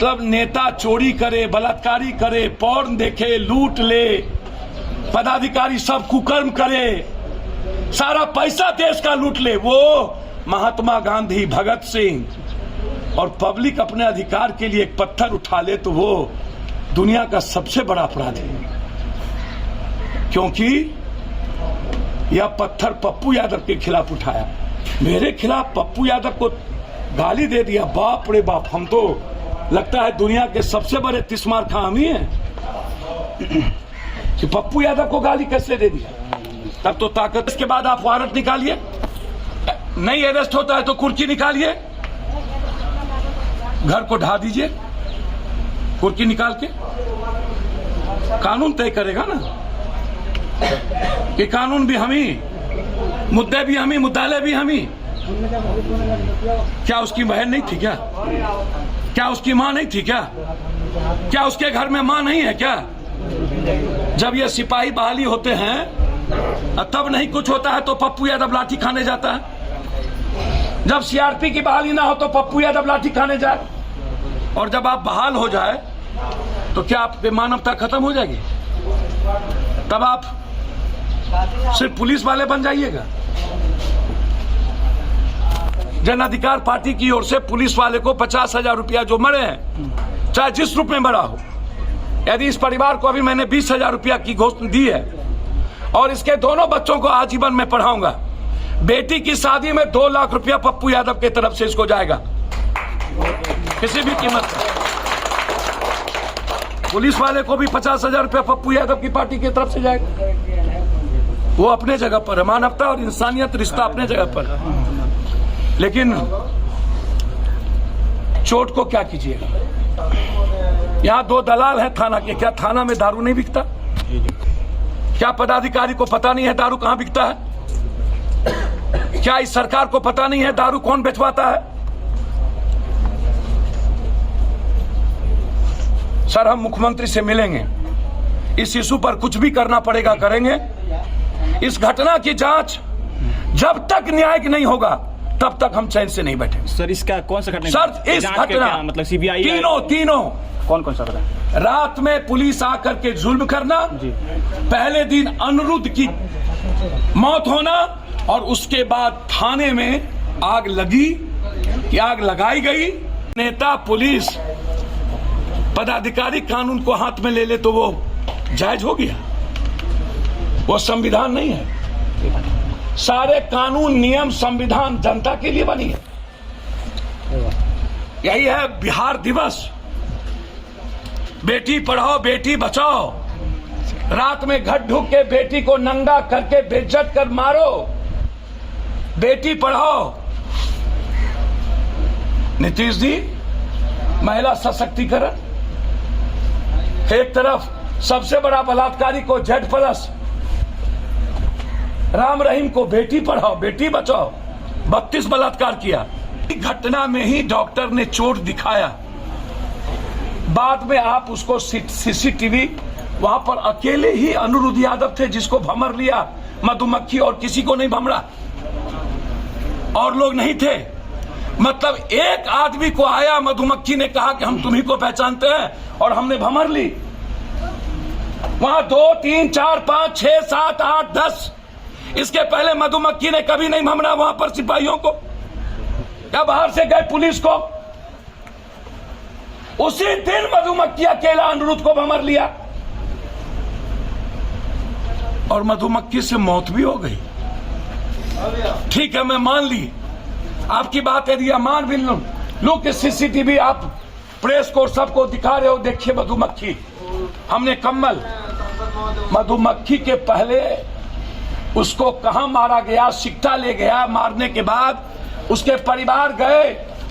मतलब नेता चोरी करे, बलात्कारी करे, पॉर्न देखे, लूट ले, पदाधिकारी सब कुकर्म करे, सारा पैसा देश का लूट ले, वो महात्मा गांधी, भगत सिंह, और पब्लिक अपने अधिकार के लिए एक पत्थर उठा ले तो वो दुनिया का सबसे बड़ा अपराधी है। क्योंकि यह पत्थर पप्पू यादव के खिलाफ उठाया, मेरे खिलाफ पप्पू यादव को गाली दे दिया। बाप रे बाप, हम तो लगता है दुनिया के सबसे बड़े तिस्मार खां हम ही हैं कि पप्पू यादव को गाली कैसे दे दिया। तब तो ताकत। इसके बाद आप वारंट निकालिए, नहीं अरेस्ट होता है तो कुर्की निकालिए, घर को ढा दीजिए, कुर्की निकाल के। कानून तय करेगा ना कि कानून भी हम ही, मुद्दे भी हम ही, मुद्दाले भी हम ही। क्या उसकी बहन नहीं थी क्या? क्या उसकी मां नहीं थी क्या? क्या उसके घर में मां नहीं है क्या? जब ये सिपाही बहाली होते हैं तब नहीं कुछ होता है तो पप्पू यादव लाठी खाने जाता है। जब सीआरपी की बहाली ना हो तो पप्पू यादव लाठी खाने जाए। और जब आप बहाल हो जाए तो क्या आपकी मानवता खत्म हो जाएगी? तब आप सिर्फ पुलिस वाले बन जाइएगा। जन अधिकार पार्टी की ओर से पुलिस वाले को 50,000 रुपया जो मरे हैं, चाहे जिस रूप में मरा हो, यदि इस परिवार को अभी मैंने 20,000 रुपया की घोषणा दी है और इसके दोनों बच्चों को आजीवन में पढ़ाऊंगा। बेटी की शादी में 2 लाख रुपया पप्पू यादव की तरफ से इसको जाएगा, किसी भी कीमत पर। पुलिस वाले को भी 50,000 रुपया पप्पू यादव की पार्टी की तरफ से जाएगा। वो अपने जगह पर है, मानवता और इंसानियत रिश्ता अपने जगह पर है। लेकिन चोट को क्या कीजिएगा? यहाँ 2 दलाल हैं थाना के, क्या थाना में दारू नहीं बिकता? क्या पदाधिकारी को पता नहीं है दारू कहाँ बिकता है? क्या इस सरकार को पता नहीं है दारू कौन बेचवाता है? सर, हम मुख्यमंत्री से मिलेंगे, इस इशू पर कुछ भी करना पड़ेगा करेंगे। इस घटना की जांच जब तक न्यायिक नहीं होगा तब तक हम चैन से नहीं बैठेंगे। सर, इसका कौन सा घटना? सर, इस घटना मतलब सीबीआई तीनों कौन सा घटना? रात में पुलिस आकर के जुल्म करना जी। पहले दिन अनिरुद्ध की मौत होना और उसके बाद थाने में आग लगी कि आग लगाई गई। नेता पुलिस पदाधिकारी कानून को हाथ में ले ले तो वो जायज हो गया? वो संविधान नहीं है। सारे कानून, नियम, संविधान जनता के लिए बनी है। यही है बिहार दिवस, बेटी पढ़ाओ बेटी बचाओ। रात में घर ढूक के बेटी को नंगा करके बेइज्जत कर मारो, बेटी पढ़ाओ। नीतीश जी, महिला सशक्तिकरण। एक तरफ सबसे बड़ा बलात्कारी को Z+, राम रहीम को बेटी पढ़ाओ बेटी बचाओ, 32 बलात्कार किया। घटना में ही डॉक्टर ने चोट दिखाया, बाद में आप उसको सीसीटीवी, वहां पर अकेले ही अनिरुद्ध यादव थे जिसको भंवर लिया मधुमक्खी, और किसी को नहीं भंवरा, और लोग नहीं थे। मतलब एक आदमी को आया, मधुमक्खी ने कहा कि हम तुम्ही को पहचानते हैं, और हमने भंवर ली। वहां 2, 3, 4, 5, 6, 7, 8, 10, इसके पहले मधुमक्खी ने कभी नहीं भंवरा वहां पर सिपाहियों को, या बाहर से गए पुलिस को। उसी दिन मधुमक्खी अकेला अनिरुद्ध को भंवर लिया और मधुमक्खी से मौत भी हो गई। ठीक है, मैं मान ली आपकी बात, यदि मान भी लूं कि सीसीटीवी आप प्रेस को सबको दिखा रहे हो, देखिए मधुमक्खी, हमने कम्बल, मधुमक्खी के पहले उसको कहां मारा गया, सिकटा ले गया। मारने के बाद उसके परिवार गए,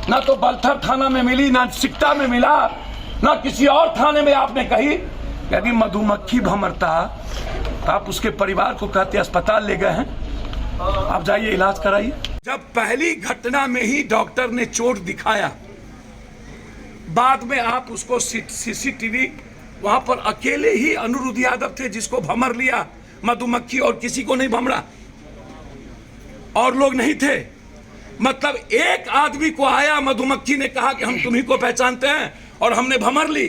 ना तो बलथर थाना में मिली, ना सिकटा में मिला, ना किसी और थाने में आपने कही। यदि मधुमक्खी भंवरता तो आप उसके परिवार को कहते अस्पताल ले गए हैं, आप जाइए इलाज कराइए। जब पहली घटना में ही डॉक्टर ने चोट दिखाया, बाद में आप उसको सीसीटीवी, वहां पर अकेले ही अनिरुद्ध यादव थे जिसको भंवर लिया मधुमक्खी, और किसी को नहीं भंवरा, और लोग नहीं थे। मतलब एक आदमी को आया, मधुमक्खी ने कहा कि हम तुम्ही को पहचानते हैं, और हमने भमर ली।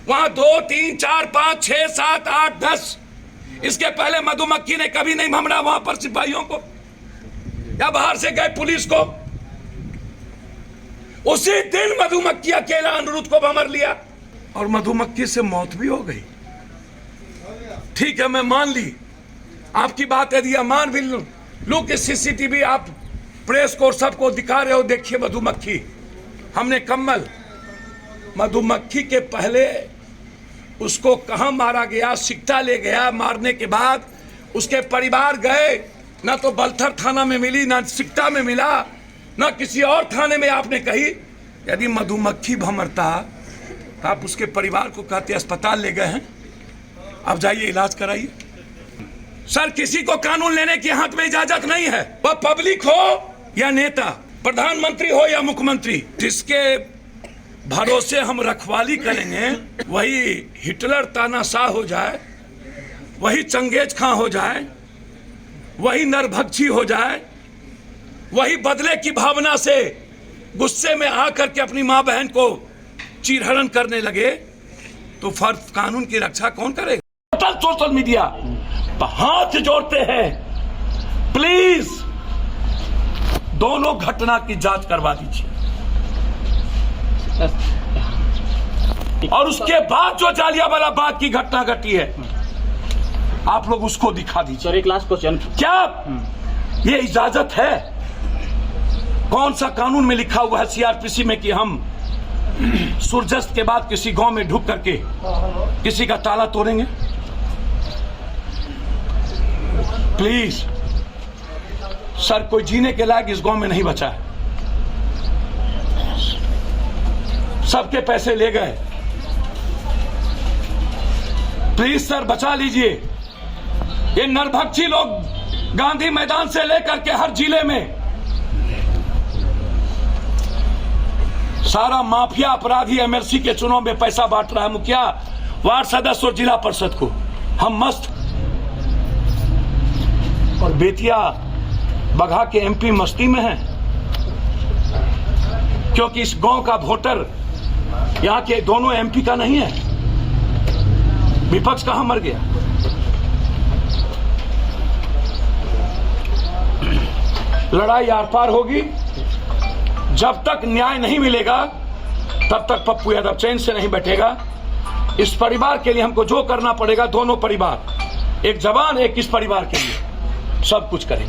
वहां 2, 3, 4, 5, 6, 7, 8, 10 इसके पहले मधुमक्खी ने कभी नहीं भमरा वहां पर सिपाहियों को, या बाहर से गए पुलिस को। उसी दिन मधुमक्खी अकेला अनिरुद्ध को भमर लिया और मधुमक्खी से मौत भी हो गई। ठीक है, मैं मान ली आपकी बात, यदि मान भी लूं कि सीसीटीवी आप प्रेस को सबको दिखा रहे हो, देखिए मधुमक्खी, हमने कम्बल, मधुमक्खी के पहले उसको कहां मारा गया, सिकटा ले गया, मारने के बाद उसके परिवार गए, ना तो बलथर थाना में मिली, ना सिकटा में मिला, ना किसी और थाने में आपने कही। यदि मधुमक्खी भमरता तो आप उसके परिवार को कहते अस्पताल ले गए हैं, अब जाइए इलाज कराइए। सर, किसी को कानून लेने की हाथ में इजाजत नहीं है, वह पब्लिक हो या नेता, प्रधानमंत्री हो या मुख्यमंत्री। जिसके भरोसे हम रखवाली करेंगे वही हिटलर तानाशाह हो जाए, वही चंगेज खां हो जाए, वही नरभक्षी हो जाए, वही बदले की भावना से गुस्से में आकर के अपनी मां बहन को चीरहरण करने लगे, तो फर्ज कानून की रक्षा कौन करेगा? सोशल मीडिया पर हाथ जोड़ते हैं, प्लीज दोनों घटना की जांच करवा दीजिए और उसके बाद जो जालियांवाला बाग की घटना घटी है आप लोग उसको दिखा दीजिए। सर, एक लास्ट क्वेश्चन, क्या ये इजाजत है? कौन सा कानून में लिखा हुआ है सीआरपीसी में कि हम सूर्यास्त के बाद किसी गांव में ढुक करके किसी का ताला तोड़ेंगे? प्लीज सर, कोई जीने के लायक इस गांव में नहीं बचा है, सबके पैसे ले गए। प्लीज सर, बचा लीजिए। ये नरभक्षी लोग गांधी मैदान से लेकर के हर जिले में सारा माफिया अपराधी एमएलसी के चुनाव में पैसा बांट रहा है, मुखिया, वार्ड सदस्य और जिला परिषद को। हम मस्त, और बेतिया बघा के एमपी मस्ती में है, क्योंकि इस गांव का वोटर यहाँ के दोनों एमपी का नहीं है। विपक्ष कहां मर गया? लड़ाई आर पार होगी। जब तक न्याय नहीं मिलेगा तब तक पप्पू यादव चैन से नहीं बैठेगा। इस परिवार के लिए हमको जो करना पड़ेगा, दोनों परिवार, एक जवान एक इस परिवार के लिए सब कुछ करें।